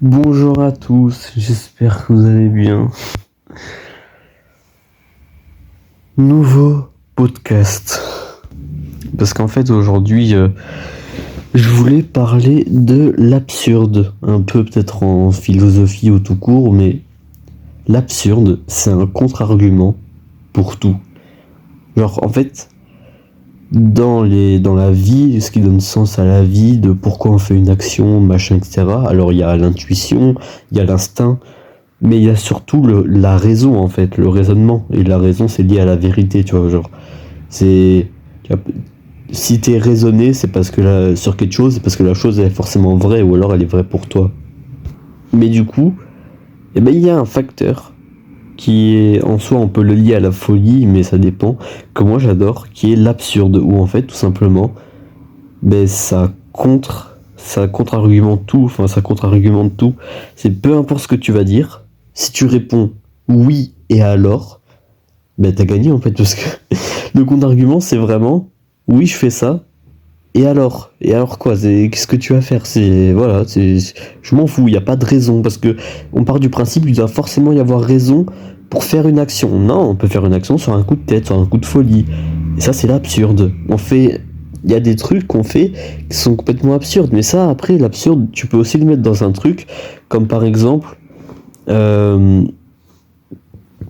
Bonjour à tous, j'espère que vous allez bien. Nouveau podcast. Parce qu'en fait aujourd'hui, je voulais parler de l'absurde. Un peu peut-être en philosophie ou tout court, mais l'absurde, c'est un contre-argument pour tout. Genre en fait, dans la vie, ce qui donne sens à la vie, de pourquoi on fait une action, machin, etc. Alors il y a l'intuition, il y a l'instinct, mais il y a surtout la raison, en fait, le raisonnement. Et la raison, c'est lié à la vérité, tu vois. Genre, c'est. Si t'es raisonné, c'est parce que sur quelque chose, c'est parce que la chose elle est forcément vraie, ou alors elle est vraie pour toi. Mais du coup, eh ben, il y a un facteur qui est, en soi, on peut le lier à la folie, mais ça dépend, que moi j'adore, qui est l'absurde, où en fait, tout simplement, ben, ça contre-argumente tout, enfin, ça contre-argumente tout. C'est peu importe ce que tu vas dire, si tu réponds oui et alors, ben t'as gagné en fait, parce que le contre-argument c'est vraiment oui je fais ça, et alors quoi, qu'est-ce que tu vas faire, c'est voilà, je m'en fous, il n'y a pas de raison, parce que on part du principe qu'il doit forcément y avoir raison pour faire une action. Non, on peut faire une action sur un coup de tête, sur un coup de folie, et ça c'est l'absurde. Il y a des trucs qu'on fait qui sont complètement absurdes, mais ça après l'absurde tu peux aussi le mettre dans un truc comme par exemple euh,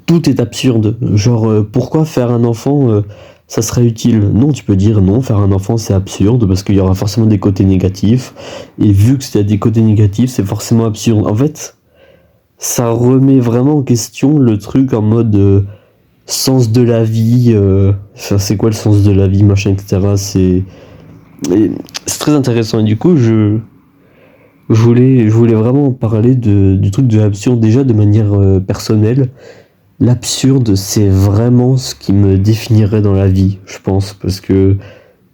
tout est absurde. Genre, pourquoi faire un enfant, ça serait utile? Non, tu peux dire non, faire un enfant c'est absurde parce qu'il y aura forcément des côtés négatifs. Et vu que s'il y a des côtés négatifs, c'est forcément absurde. En fait, ça remet vraiment en question le truc en mode sens de la vie. Enfin, c'est quoi le sens de la vie, machin, etc. C'est très intéressant. Et du coup, je voulais vraiment parler du truc de l'absurde déjà de manière personnelle. L'absurde, c'est vraiment ce qui me définirait dans la vie, je pense, parce que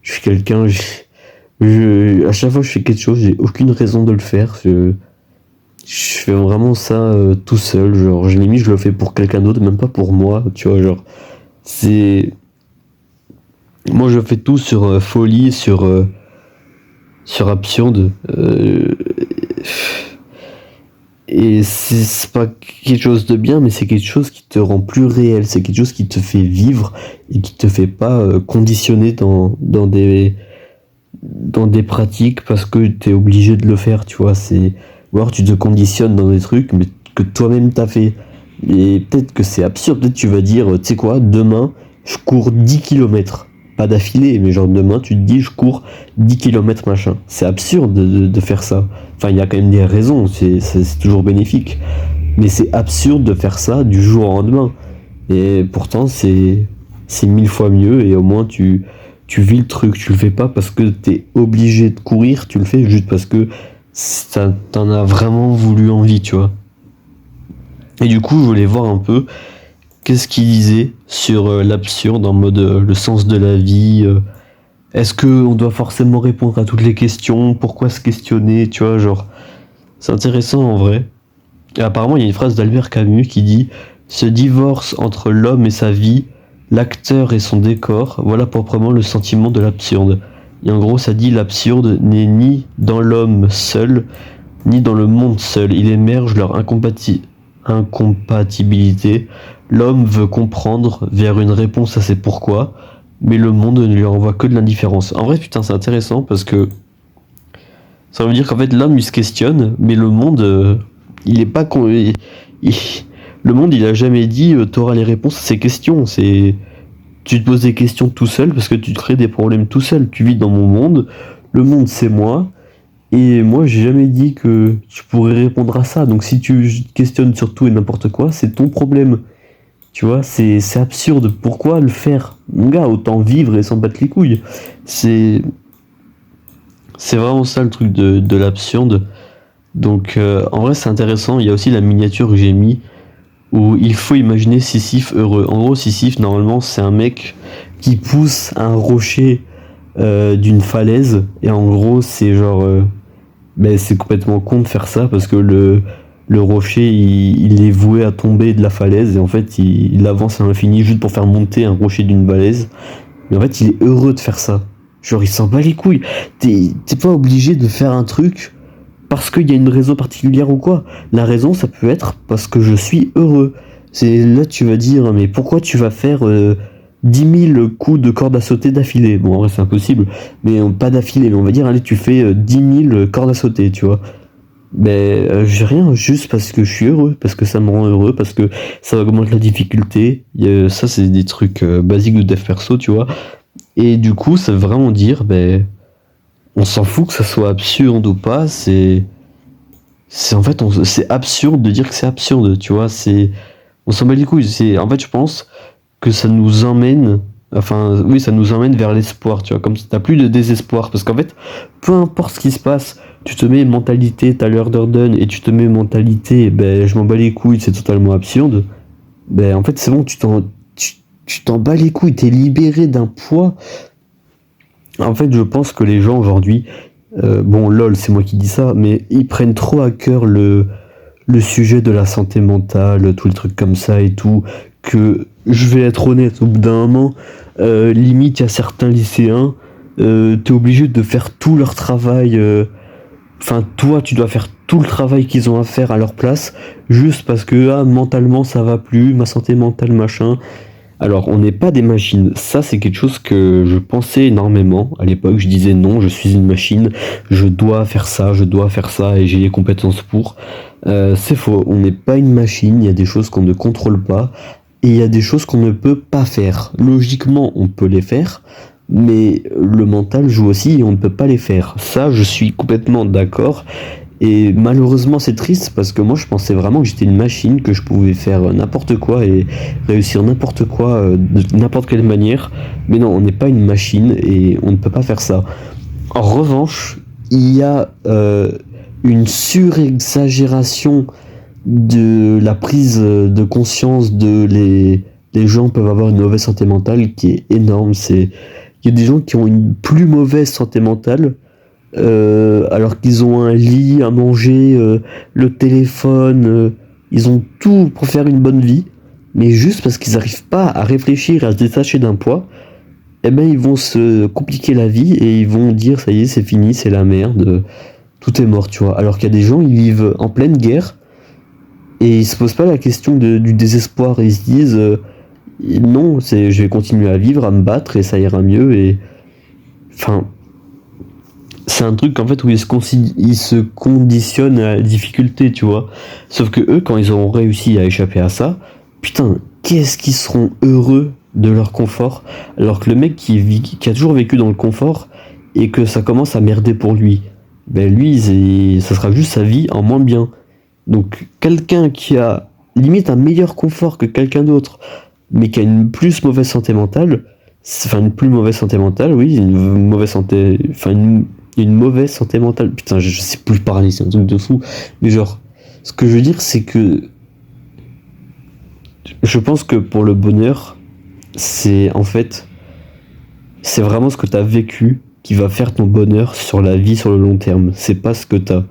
je suis quelqu'un, à chaque fois que je fais quelque chose, j'ai aucune raison de le faire. Je fais vraiment ça tout seul, genre, limite, je le fais pour quelqu'un d'autre, même pas pour moi, tu vois, genre, c'est. Moi, je fais tout sur folie, sur absurde. Et c'est pas quelque chose de bien, mais c'est quelque chose qui te rend plus réel, c'est quelque chose qui te fait vivre et qui te fait pas conditionner dans des pratiques parce que t'es obligé de le faire, tu vois. Ou alors tu te conditionnes dans des trucs mais que toi-même t'as fait. Et peut-être que c'est absurde, peut-être tu vas dire, tu sais quoi, demain je cours 10 kilomètres. Pas d'affilée, mais genre demain tu te dis je cours 10 kilomètres machin. C'est absurde de faire ça. Enfin, il y a quand même des raisons, c'est toujours bénéfique. Mais c'est absurde de faire ça du jour au lendemain. Et pourtant, c'est mille fois mieux et au moins tu vis le truc. Tu le fais pas parce que t'es obligé de courir, tu le fais juste parce que t'en as vraiment voulu envie, tu vois. Et du coup, je voulais voir un peu qu'est-ce qu'il disait sur l'absurde en mode le sens de la vie. Est-ce qu'on doit forcément répondre à toutes les questions? Pourquoi se questionner? Tu vois, genre, c'est intéressant en vrai. Et apparemment, il y a une phrase d'Albert Camus qui dit: ce divorce entre l'homme et sa vie, l'acteur et son décor, voilà proprement le sentiment de l'absurde. Et en gros, ça dit l'absurde n'est ni dans l'homme seul, ni dans le monde seul. Il émerge leur incompatibilité. L'homme veut comprendre vers une réponse à ses pourquoi, mais le monde ne lui envoie que de l'indifférence. En vrai, putain, c'est intéressant parce que ça veut dire qu'en fait, l'homme, il se questionne, mais le monde, il est pas le monde, il a jamais dit t'auras les réponses à ces questions. Tu te poses des questions tout seul parce que tu te crées des problèmes tout seul. Tu vis dans mon monde, le monde c'est moi, et moi j'ai jamais dit que tu pourrais répondre à ça. Donc si tu te questionnes sur tout et n'importe quoi, c'est ton problème. Tu vois, c'est absurde. Pourquoi le faire? Mon gars, autant vivre et s'en battre les couilles. C'est c'est vraiment ça le truc de l'absurde. Donc en vrai c'est intéressant. Il y a aussi la miniature que j'ai mis où il faut imaginer Sisyphe heureux. En gros, Sisyphe, normalement, c'est un mec qui pousse un rocher d'une falaise. Et en gros, c'est genre. Ben, c'est complètement con de faire ça parce que le rocher, il est voué à tomber de la falaise. Et en fait, il avance à l'infini juste pour faire monter un rocher d'une falaise. Mais en fait, il est heureux de faire ça. Genre, il s'en bat les couilles. T'es pas obligé de faire un truc parce qu'il y a une raison particulière ou quoi. La raison, ça peut être parce que je suis heureux. C'est là tu vas dire, mais pourquoi tu vas faire 10 000 coups de corde à sauter d'affilée? Bon, en vrai, c'est impossible, mais pas d'affilée, mais on va dire, allez, tu fais 10 000 cordes à sauter, tu vois. Mais j'ai rien, juste parce que je suis heureux, parce que ça me rend heureux, parce que ça augmente la difficulté. Ça, c'est des trucs basiques de dev perso, tu vois. Et du coup, ça veut vraiment dire, ben, on s'en fout que ça soit absurde ou pas, c'est en fait, c'est absurde de dire que c'est absurde, tu vois. On s'en bat les couilles. En fait, je pense que ça nous emmène, enfin, oui, ça nous emmène vers l'espoir, tu vois. Comme si t'as plus de désespoir, parce qu'en fait, peu importe ce qui se passe, tu te mets mentalité, t'as l'heure done, et tu te mets mentalité, ben, je m'en bats les couilles, c'est totalement absurde. Ben, en fait, c'est bon, tu t'en bats les couilles, t'es libéré d'un poids. En fait, je pense que les gens aujourd'hui, bon, lol, c'est moi qui dis ça, mais ils prennent trop à cœur le sujet de la santé mentale, tous les trucs comme ça et tout, que je vais être honnête, au bout d'un moment, limite, il y a certains lycéens, t'es obligé de faire tout leur travail, enfin, toi, tu dois faire tout le travail qu'ils ont à faire à leur place, juste parce que, ah, mentalement, ça va plus, ma santé mentale, machin. Alors, on n'est pas des machines. Ça, c'est quelque chose que je pensais énormément à l'époque. Je disais non, je suis une machine, je dois faire ça, et j'ai les compétences pour. C'est faux. On n'est pas une machine. Il y a des choses qu'on ne contrôle pas et il y a des choses qu'on ne peut pas faire. Logiquement, on peut les faire, mais le mental joue aussi et on ne peut pas les faire. Ça, je suis complètement d'accord. Et malheureusement, c'est triste parce que moi, je pensais vraiment que j'étais une machine, que je pouvais faire n'importe quoi et réussir n'importe quoi de n'importe quelle manière. Mais non, on n'est pas une machine et on ne peut pas faire ça. En revanche, il y a une surexagération de la prise de conscience les gens peuvent avoir une mauvaise santé mentale qui est énorme. Il y a des gens qui ont une plus mauvaise santé mentale alors qu'ils ont un lit à manger, le téléphone, ils ont tout pour faire une bonne vie, mais juste parce qu'ils n'arrivent pas à réfléchir, à se détacher d'un poids, eh ben ils vont se compliquer la vie et ils vont dire ça y est, c'est fini, c'est la merde, tout est mort, tu vois. Alors qu'il y a des gens, ils vivent en pleine guerre et ils se posent pas la question du désespoir, ils se disent non, je vais continuer à vivre, à me battre et ça ira mieux et enfin. C'est un truc en fait où ils se conditionnent à la difficulté, tu vois. Sauf que eux, quand ils auront réussi à échapper à ça, putain, qu'est-ce qu'ils seront heureux de leur confort, alors que le mec qui a toujours vécu dans le confort et que ça commence à merder pour lui, ben lui, ça sera juste sa vie en moins bien. Donc quelqu'un qui a limite un meilleur confort que quelqu'un d'autre, mais qui a une plus mauvaise santé mentale, enfin une plus mauvaise santé mentale, oui, une mauvaise santé, enfin une mauvaise santé mentale. Putain, je sais plus parler, c'est un truc de fou. Mais genre, ce que je veux dire, c'est que je pense que pour le bonheur, c'est en fait, c'est vraiment ce que t'as vécu qui va faire ton bonheur sur la vie, sur le long terme. C'est pas ce que t'as.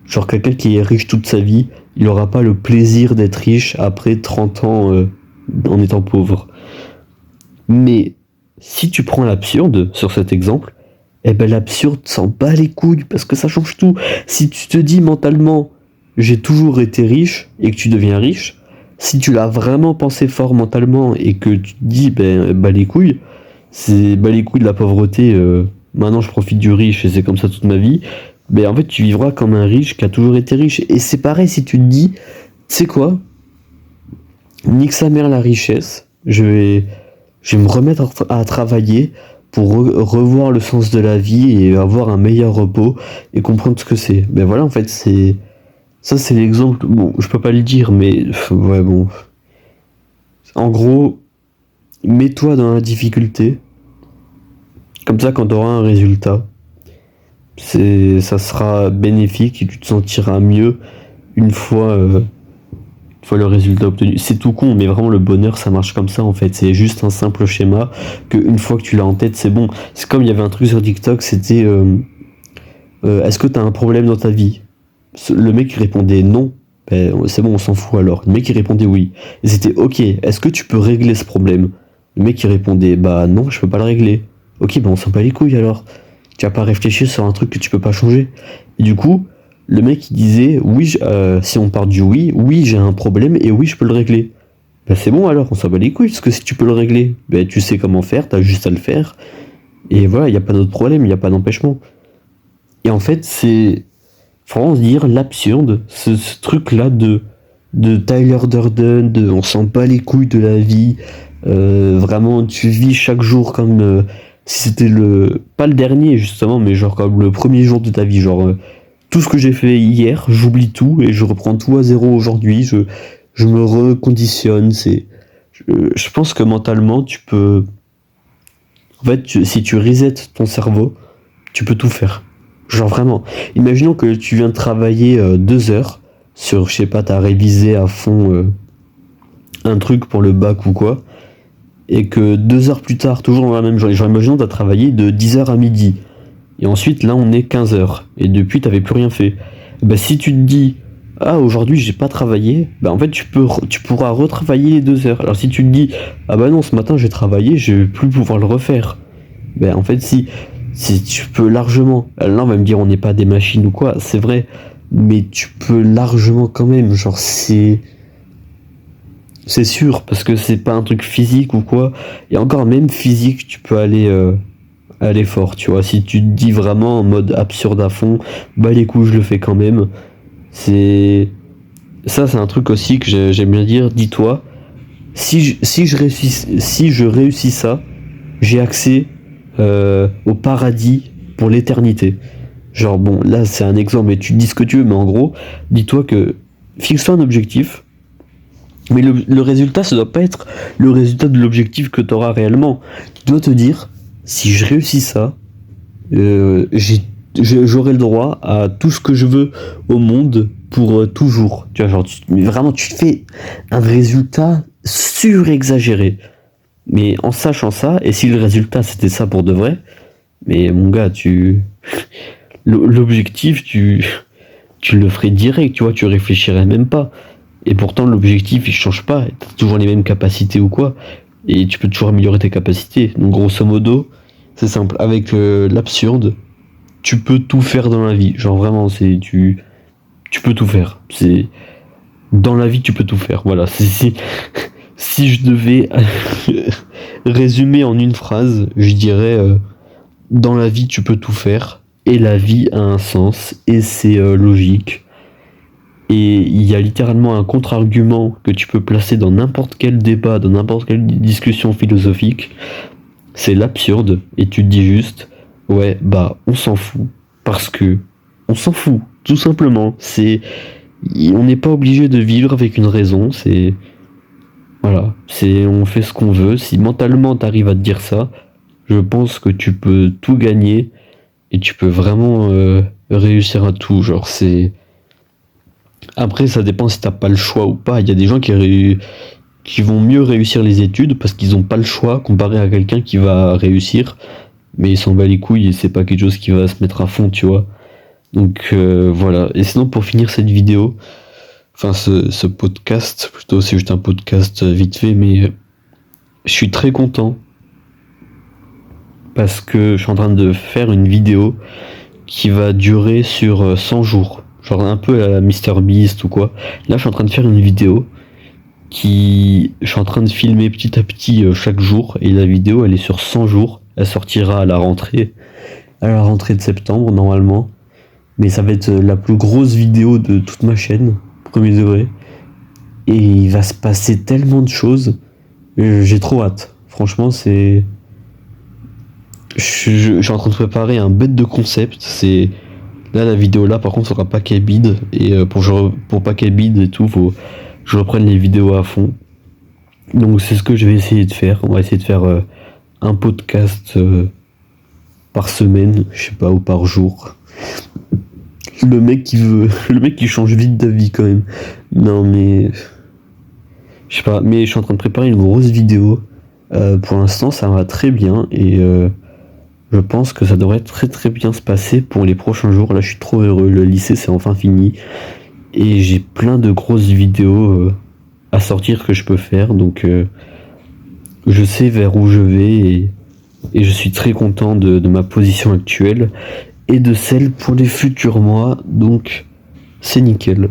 Genre, quelqu'un qui est riche toute sa vie, il aura pas le plaisir d'être riche après 30 ans en étant pauvre. Mais si tu prends l'absurde sur cet exemple, eh ben l'absurde s'en bat les couilles parce que ça change tout. Si tu te dis mentalement j'ai toujours été riche et que tu deviens riche, si tu l'as vraiment pensé fort mentalement et que tu te dis ben bah les couilles, c'est bah les couilles de la pauvreté, maintenant je profite du riche et c'est comme ça toute ma vie, ben en fait tu vivras comme un riche qui a toujours été riche. Et c'est pareil si tu te dis, tu sais quoi, nique sa mère la richesse, je vais me remettre à travailler pour revoir le sens de la vie et avoir un meilleur repos et comprendre ce que c'est. Ben voilà, en fait, c'est l'exemple. Bon, je peux pas le dire, mais ouais, bon. En gros, mets-toi dans la difficulté. Comme ça, quand tu auras un résultat, ça sera bénéfique et tu te sentiras mieux une fois le résultat obtenu. C'est tout con, mais vraiment le bonheur ça marche comme ça en fait. C'est juste un simple schéma que une fois que tu l'as en tête, c'est bon. C'est comme il y avait un truc sur TikTok, c'était est-ce que t'as un problème dans ta vie? Le mec il répondait non. Ben, c'est bon, on s'en fout alors. Le mec il répondait oui. Et c'était ok, est-ce que tu peux régler ce problème? Le mec il répondait bah non, je peux pas le régler. Ok, ben on s'en bat les couilles alors. Tu vas pas réfléchir sur un truc que tu peux pas changer. Et du coup, le mec il disait oui, si on part du oui j'ai un problème et oui je peux le régler. Bah c'est bon alors, on s'en bat les couilles, parce que si tu peux le régler, bah tu sais comment faire, t'as juste à le faire, et voilà, il n'y a pas d'autre problème, il n'y a pas d'empêchement. Et en fait, c'est, faut vraiment se dire l'absurde, ce truc-là de Tyler Durden, de on s'en bat les couilles de la vie, vraiment tu vis chaque jour comme si c'était pas le dernier justement, mais genre comme le premier jour de ta vie, genre tout ce que j'ai fait hier, j'oublie tout et je reprends tout à zéro aujourd'hui, je me reconditionne, je pense que mentalement tu peux, en fait si tu resets ton cerveau, tu peux tout faire. Genre vraiment, imaginons que tu viens de travailler 2 heures sur, je sais pas, t'as révisé à fond un truc pour le bac ou quoi, et que 2 heures plus tard, toujours dans la même journée, genre imaginons t'as travaillé de 10 heures à midi, et ensuite là on est 15 heures, et depuis t'avais plus rien fait. Bah si tu te dis, ah aujourd'hui j'ai pas travaillé, bah en fait tu pourras retravailler les 2 heures. Alors si tu te dis, ah bah non ce matin j'ai travaillé, je vais plus pouvoir le refaire. Bah en fait si tu peux largement, là on va me dire on n'est pas des machines ou quoi, c'est vrai, mais tu peux largement quand même, genre c'est sûr, parce que c'est pas un truc physique ou quoi, et encore même physique, tu peux aller fort, tu vois, si tu te dis vraiment en mode absurde à fond, bah les couilles je le fais quand même, c'est... Ça c'est un truc aussi que j'aime bien dire, dis-toi, si je réussis ça, j'ai accès au paradis pour l'éternité. Genre bon, là c'est un exemple, mais tu dis ce que tu veux, mais en gros, dis-toi que fixe-toi un objectif, mais le résultat, ça doit pas être le résultat de l'objectif que tu auras réellement. Tu dois te dire, si je réussis ça, j'aurai le droit à tout ce que je veux au monde pour toujours. Tu vois, genre, mais vraiment, tu fais un résultat surexagéré. Mais en sachant ça, et si le résultat c'était ça pour de vrai, mais mon gars, l'objectif, tu le ferais direct, tu vois, tu réfléchirais même pas. Et pourtant, l'objectif, il change pas. T'as toujours les mêmes capacités ou quoi. Et tu peux toujours améliorer tes capacités. Donc, grosso modo, c'est simple. Avec l'absurde, tu peux tout faire dans la vie. Genre, vraiment, tu peux tout faire. Dans la vie, tu peux tout faire. Voilà. Si je devais résumer en une phrase, je dirais dans la vie, tu peux tout faire. Et la vie a un sens. Et c'est logique. Et il y a littéralement un contre-argument que tu peux placer dans n'importe quel débat, dans n'importe quelle discussion philosophique. C'est l'absurde. Et tu te dis juste, ouais, bah, on s'en fout. Parce que, on s'en fout. Tout simplement. On n'est pas obligé de vivre avec une raison. Voilà. On fait ce qu'on veut. Si mentalement t'arrives à te dire ça, je pense que tu peux tout gagner. Et tu peux vraiment réussir à tout. Genre, Après, ça dépend si t'as pas le choix ou pas. Il y a des gens qui vont mieux réussir les études parce qu'ils ont pas le choix comparé à quelqu'un qui va réussir, mais il s'en bat les couilles et c'est pas quelque chose qui va se mettre à fond, tu vois. Donc voilà. Et sinon, pour finir cette vidéo, enfin ce podcast, plutôt c'est juste un podcast vite fait, mais je suis très content parce que je suis en train de faire une vidéo qui va durer sur 100 jours. Genre un peu à la MrBeast ou quoi. Là, je suis en train de faire une vidéo je suis en train de filmer petit à petit chaque jour. Et la vidéo, elle est sur 100 jours. Elle sortira à la rentrée de septembre, normalement. Mais ça va être la plus grosse vidéo de toute ma chaîne, premier degré. Et il va se passer tellement de choses. J'ai trop hâte. Franchement, je suis en train de préparer un bête de concept. Là, la vidéo là, par contre, sera pas qu'elle bide. Et pour pas qu'elle bide et tout, faut que je reprenne les vidéos à fond. Donc, c'est ce que je vais essayer de faire. On va essayer de faire un podcast par semaine, je sais pas, ou par jour. Le mec qui change vite d'avis quand même. Non, mais. Je sais pas, mais je suis en train de préparer une grosse vidéo. Pour l'instant, ça va très bien. Et. Je pense que ça devrait très très bien se passer pour les prochains jours. Là, je suis trop heureux. Le lycée, c'est enfin fini. Et j'ai plein de grosses vidéos à sortir que je peux faire. Donc, je sais vers où je vais. Et je suis très content de ma position actuelle. Et de celle pour les futurs mois. Donc, c'est nickel.